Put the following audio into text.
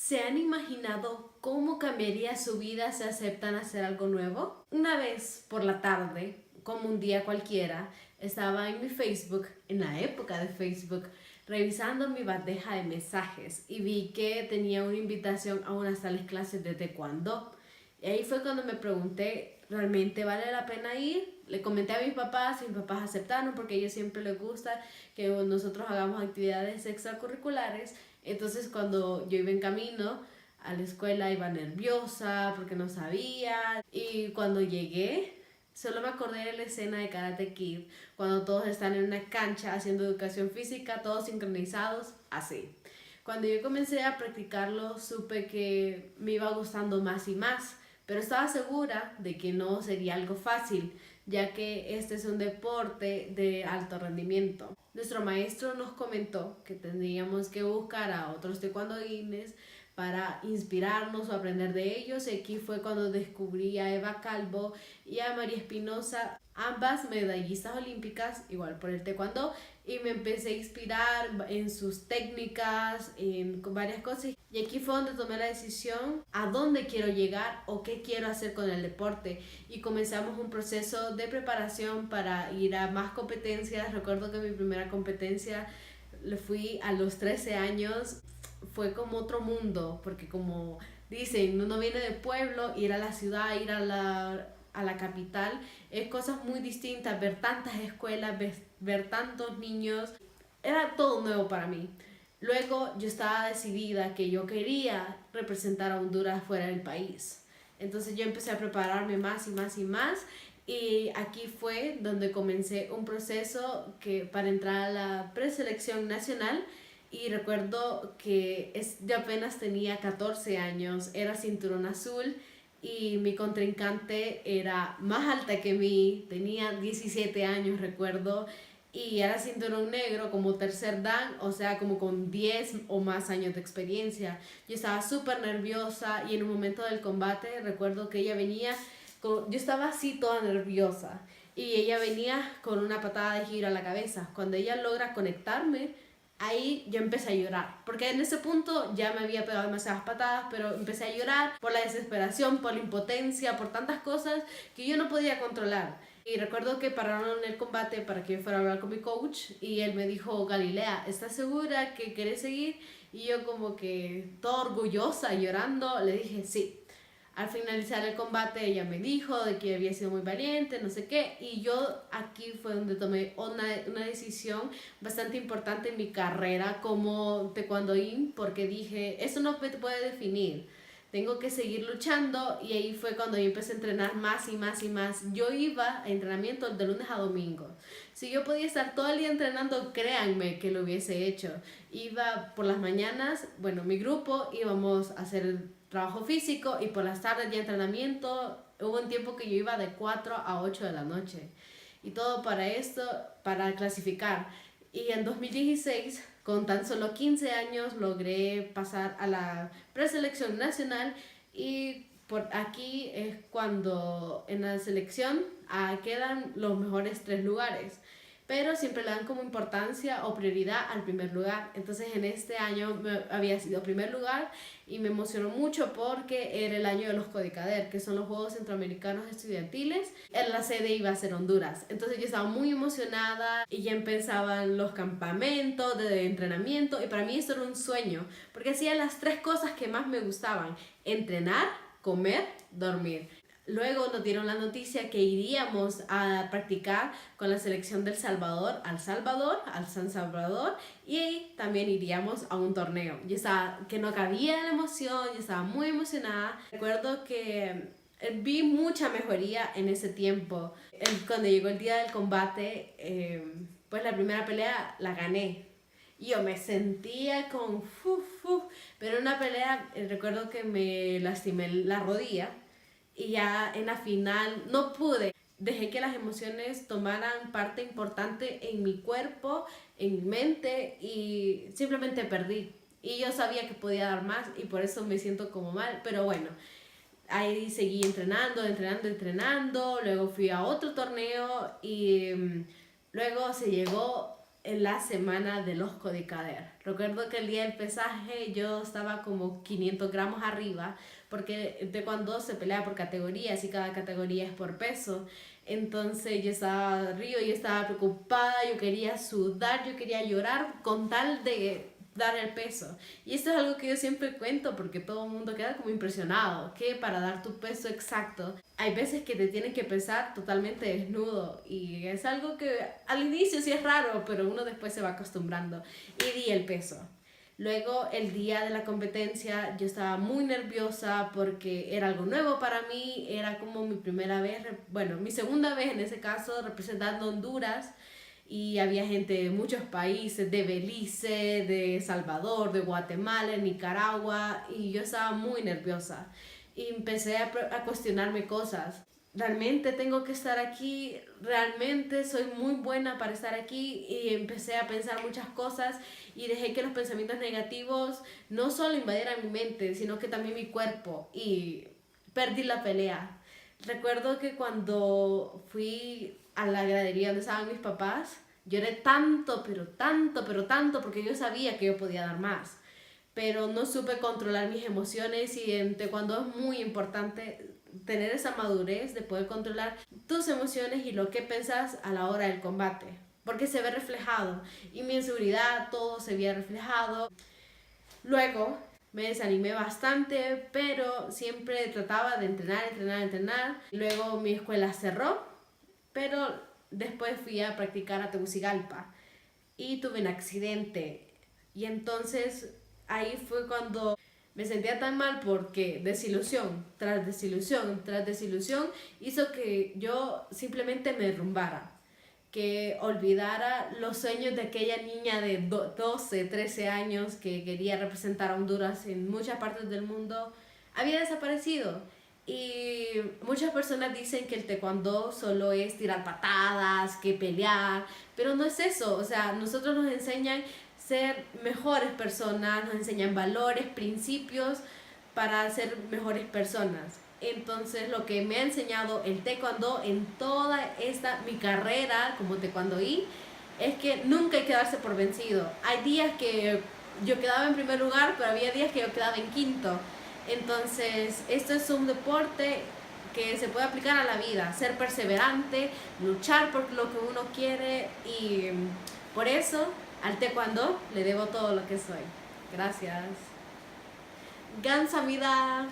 ¿Se han imaginado cómo cambiaría su vida si aceptan hacer algo nuevo? Una vez por la tarde, como un día cualquiera, estaba en mi Facebook, en la época de Facebook, revisando mi bandeja de mensajes y vi que tenía una invitación a unas tales clases de taekwondo. Y ahí fue cuando me pregunté, ¿realmente vale la pena ir? Le comenté a mis papás aceptaron porque a ellos siempre les gusta que nosotros hagamos actividades extracurriculares. Entonces cuando yo iba en camino a la escuela iba nerviosa porque no sabía, y cuando llegué solo me acordé de la escena de Karate Kid cuando todos están en una cancha haciendo educación física, todos sincronizados, así. Cuando yo comencé a practicarlo supe que me iba gustando más y más, pero estaba segura de que no sería algo fácil, ya que este es un deporte de alto rendimiento. Nuestro maestro nos comentó que tendríamos que buscar a otros taekwondoines para inspirarnos o aprender de ellos, y aquí fue cuando descubrí a Eva Calvo y a María Espinosa, ambas medallistas olímpicas, igual por el taekwondo, y me empecé a inspirar en sus técnicas, en varias cosas. Y aquí fue donde tomé la decisión a dónde quiero llegar o qué quiero hacer con el deporte. Y comenzamos un proceso de preparación para ir a más competencias. Recuerdo que mi primera competencia le fui a los 13 años. Fue como otro mundo, porque como dicen, uno viene de pueblo, ir a la ciudad, ir a la capital, es cosas muy distintas, ver tantas escuelas, ver tantos niños, era todo nuevo para mí. Luego yo estaba decidida que yo quería representar a Honduras fuera del país. Entonces yo empecé a prepararme más y más y más, y aquí fue donde comencé un proceso para entrar a la preselección nacional. Y recuerdo que yo apenas tenía 14 años, era cinturón azul y mi contrincante era más alta que mí, tenía 17 años recuerdo, y era cinturón negro como tercer dan, o sea, como con 10 o más años de experiencia. Yo estaba súper nerviosa y en un momento del combate recuerdo que ella venía, yo estaba así toda nerviosa y ella venía con una patada de giro a la cabeza. Cuando ella logra conectarme, ahí yo empecé a llorar, porque en ese punto ya me había pegado demasiadas patadas, pero empecé a llorar por la desesperación, por la impotencia, por tantas cosas que yo no podía controlar. Y recuerdo que pararon el combate para que yo fuera a hablar con mi coach y él me dijo, Galilea, ¿estás segura que querés seguir? Y yo como que toda orgullosa, llorando, le dije sí. Al finalizar el combate ella me dijo de que había sido muy valiente, no sé qué, y yo aquí fue donde tomé una decisión bastante importante en mi carrera como taekwondoín, porque dije, eso no me puede definir, tengo que seguir luchando. Y ahí fue cuando yo empecé a entrenar más y más y más. Yo iba a entrenamiento de lunes a domingo. Si yo podía estar todo el día entrenando, créanme que lo hubiese hecho. Iba por las mañanas, bueno, mi grupo íbamos a hacer el trabajo físico y por las tardes ya entrenamiento. Hubo un tiempo que yo iba de 4 a 8 de la noche. Y todo para esto, para clasificar. Y en 2016, con tan solo 15 años, logré pasar a la preselección nacional, y por aquí es cuando en la selección quedan los mejores 3 lugares, pero siempre le dan como importancia o prioridad al primer lugar. Entonces en este año había sido primer lugar y me emocionó mucho porque era el año de los Codicader, que son los Juegos Centroamericanos Estudiantiles. En la sede iba a ser Honduras. Entonces yo estaba muy emocionada y ya empezaban los campamentos de entrenamiento, y para mí esto era un sueño porque hacía las 3 cosas que más me gustaban: entrenar, comer, dormir. Luego nos dieron la noticia que iríamos a practicar con la selección del Salvador, al San Salvador, y también iríamos a un torneo. Yo estaba que no cabía la emoción, yo estaba muy emocionada. Recuerdo que vi mucha mejoría en ese tiempo. Cuando llegó el día del combate, pues la primera pelea la gané. Yo me sentía con pero en una pelea recuerdo que me lastimé la rodilla y ya en la final no pude. Dejé que las emociones tomaran parte importante en mi cuerpo, en mi mente, y simplemente perdí. Y yo sabía que podía dar más y por eso me siento como mal, pero bueno, ahí seguí entrenando, luego fui a otro torneo y luego se llegó en la semana del Osco de Cader. Recuerdo que el día del pesaje yo estaba como 500 gramos arriba, porque el taekwondo se pelea por categorías y cada categoría es por peso. Entonces yo estaba arriba, yo estaba preocupada, yo quería sudar, yo quería llorar con tal de dar el peso. Y esto es algo que yo siempre cuento porque todo el mundo queda como impresionado, que para dar tu peso exacto hay veces que te tienen que pesar totalmente desnudo y es algo que al inicio sí es raro, pero uno después se va acostumbrando y di el peso. Luego, el día de la competencia, yo estaba muy nerviosa porque era algo nuevo para mí, era como mi primera vez, bueno, mi segunda vez en ese caso representando Honduras y había gente de muchos países, de Belice, de Salvador, de Guatemala, Nicaragua y yo estaba muy nerviosa y empecé a cuestionarme cosas. ¿Realmente tengo que estar aquí? ¿Realmente soy muy buena para estar aquí? Y empecé a pensar muchas cosas y dejé que los pensamientos negativos no solo invadieran mi mente, sino que también mi cuerpo y perdí la pelea. Recuerdo que cuando fui a la gradería donde estaban mis papás, lloré tanto, pero tanto, porque yo sabía que yo podía dar más. Pero no supe controlar mis emociones y en taekwondo es muy importante tener esa madurez de poder controlar tus emociones y lo que pensas a la hora del combate, porque se ve reflejado y mi inseguridad, todo se veía reflejado. Luego me desanimé bastante, pero siempre trataba de entrenar. Luego mi escuela cerró, pero después fui a practicar a Tegucigalpa y tuve un accidente. Y entonces ahí fue cuando me sentía tan mal porque desilusión tras desilusión tras desilusión hizo que yo simplemente me derrumbara, que olvidara los sueños de aquella niña de 12, 13 años que quería representar a Honduras en muchas partes del mundo, había desaparecido. Y muchas personas dicen que el taekwondo solo es tirar patadas, que pelear, pero no es eso. O sea, nosotros nos enseñan ser mejores personas, nos enseñan valores, principios para ser mejores personas. Entonces, lo que me ha enseñado el taekwondo en toda esta mi carrera como taekwondoí es que nunca hay que darse por vencido. Hay días que yo quedaba en primer lugar, pero había días que yo quedaba en quinto. Entonces, esto es un deporte que se puede aplicar a la vida, ser perseverante, luchar por lo que uno quiere y por eso al taekwondo le debo todo lo que soy. Gracias. Gamsamida.